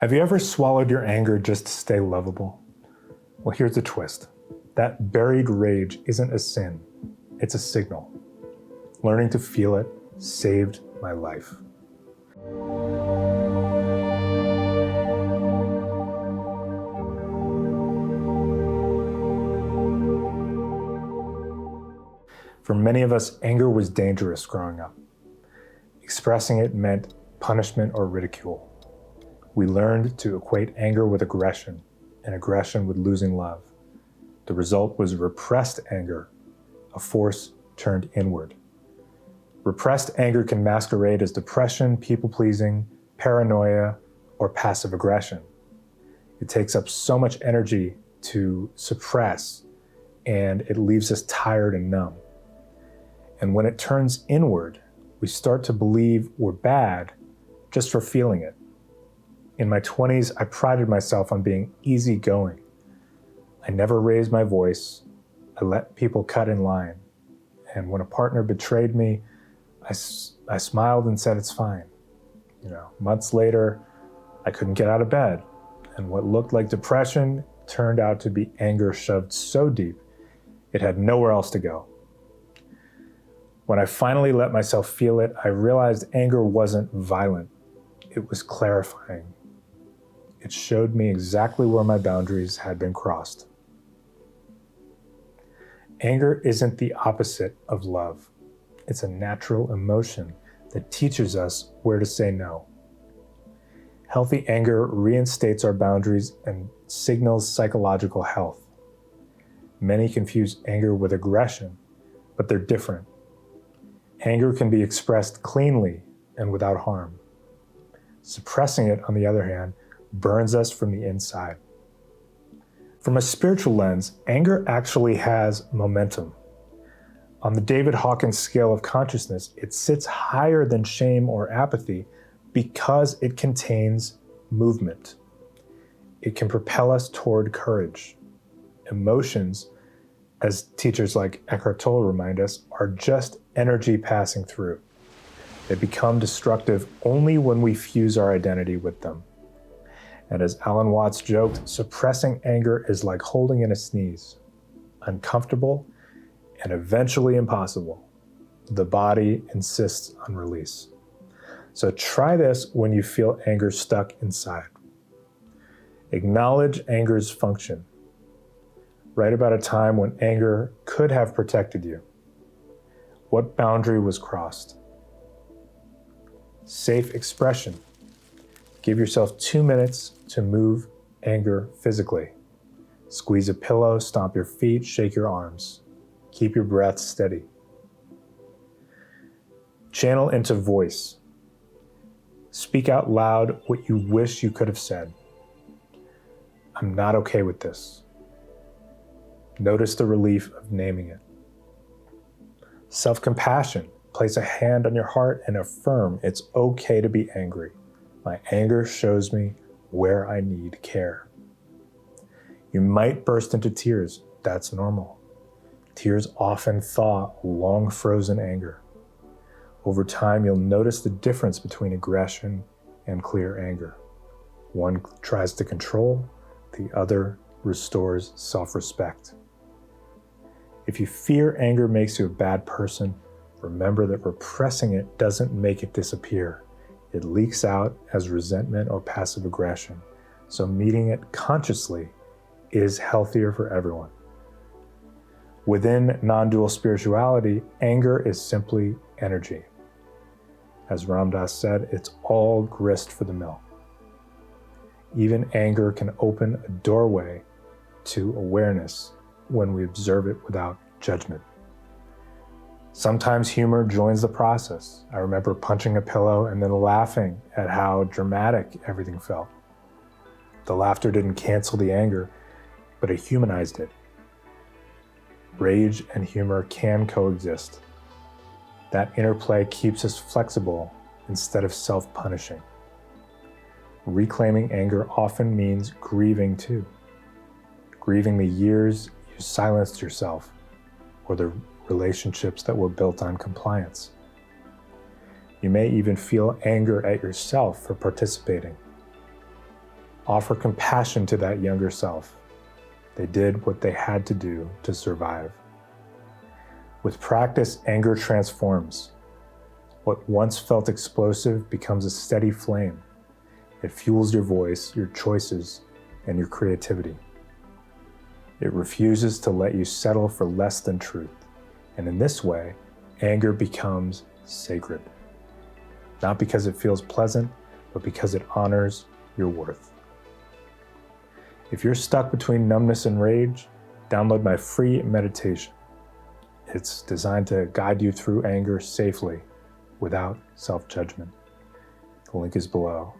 Have you ever swallowed your anger just to stay lovable? Well, here's the twist. That buried rage isn't a sin, it's a signal. Learning to feel it saved my life. For many of us, anger was dangerous growing up. Expressing it meant punishment or ridicule. We learned to equate anger with aggression, and aggression with losing love. The result was repressed anger, a force turned inward. Repressed anger can masquerade as depression, people-pleasing, paranoia, or passive aggression. It takes up so much energy to suppress, and it leaves us tired and numb. And when it turns inward, we start to believe we're bad just for feeling it. In my 20s, I prided myself on being easygoing. I never raised my voice. I let people cut in line. And when a partner betrayed me, I smiled and said, it's fine. Months later, I couldn't get out of bed. And what looked like depression turned out to be anger shoved so deep, it had nowhere else to go. When I finally let myself feel it, I realized anger wasn't violent. It was clarifying. It showed me exactly where my boundaries had been crossed. Anger isn't the opposite of love. It's a natural emotion that teaches us where to say no. Healthy anger reinstates our boundaries and signals psychological health. Many confuse anger with aggression, but they're different. Anger can be expressed cleanly and without harm. Suppressing it, on the other hand, burns us from the inside. From a spiritual lens, anger actually has momentum. On the David Hawkins scale of consciousness, it sits higher than shame or apathy because it contains movement. It can propel us toward courage. Emotions, as teachers like Eckhart Tolle remind us, are just energy passing through. They become destructive only when we fuse our identity with them. And as Alan Watts joked, suppressing anger is like holding in a sneeze, uncomfortable and eventually impossible. The body insists on release. So try this when you feel anger stuck inside. Acknowledge anger's function. Write about a time when anger could have protected you. What boundary was crossed? Safe expression. Give yourself 2 minutes to move anger physically. Squeeze a pillow, stomp your feet, shake your arms. Keep your breath steady. Channel into voice. Speak out loud what you wish you could have said. I'm not okay with this. Notice the relief of naming it. Self-compassion. Place a hand on your heart and affirm it's okay to be angry. My anger shows me where I need care. You might burst into tears. That's normal. Tears often thaw long frozen anger. Over time, you'll notice the difference between aggression and clear anger. One tries to control, the other restores self-respect. If you fear anger makes you a bad person, remember that repressing it doesn't make it disappear. It leaks out as resentment or passive aggression, so meeting it consciously is healthier for everyone. Within non-dual spirituality, anger is simply energy. As Ram Dass said, it's all grist for the mill. Even anger can open a doorway to awareness when we observe it without judgment. Sometimes humor joins the process. I remember punching a pillow and then laughing at how dramatic everything felt. The laughter didn't cancel the anger, but it humanized it. Rage and humor can coexist. That interplay keeps us flexible instead of self-punishing. Reclaiming anger often means grieving too. Grieving the years you silenced yourself, or the relationships that were built on compliance. You may even feel anger at yourself for participating. Offer compassion to that younger self. They did what they had to do to survive. With practice, anger transforms. What once felt explosive becomes a steady flame. It fuels your voice, your choices, and your creativity. It refuses to let you settle for less than truth. And in this way, anger becomes sacred. Not because it feels pleasant, but because it honors your worth. If you're stuck between numbness and rage, download my free meditation. It's designed to guide you through anger safely, without self-judgment. The link is below.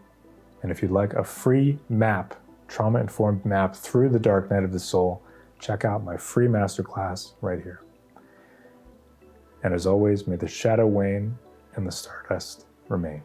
And if you'd like a free map, trauma-informed map through the dark night of the soul, check out my free masterclass right here. And as always, may the shadow wane and the stardust remain.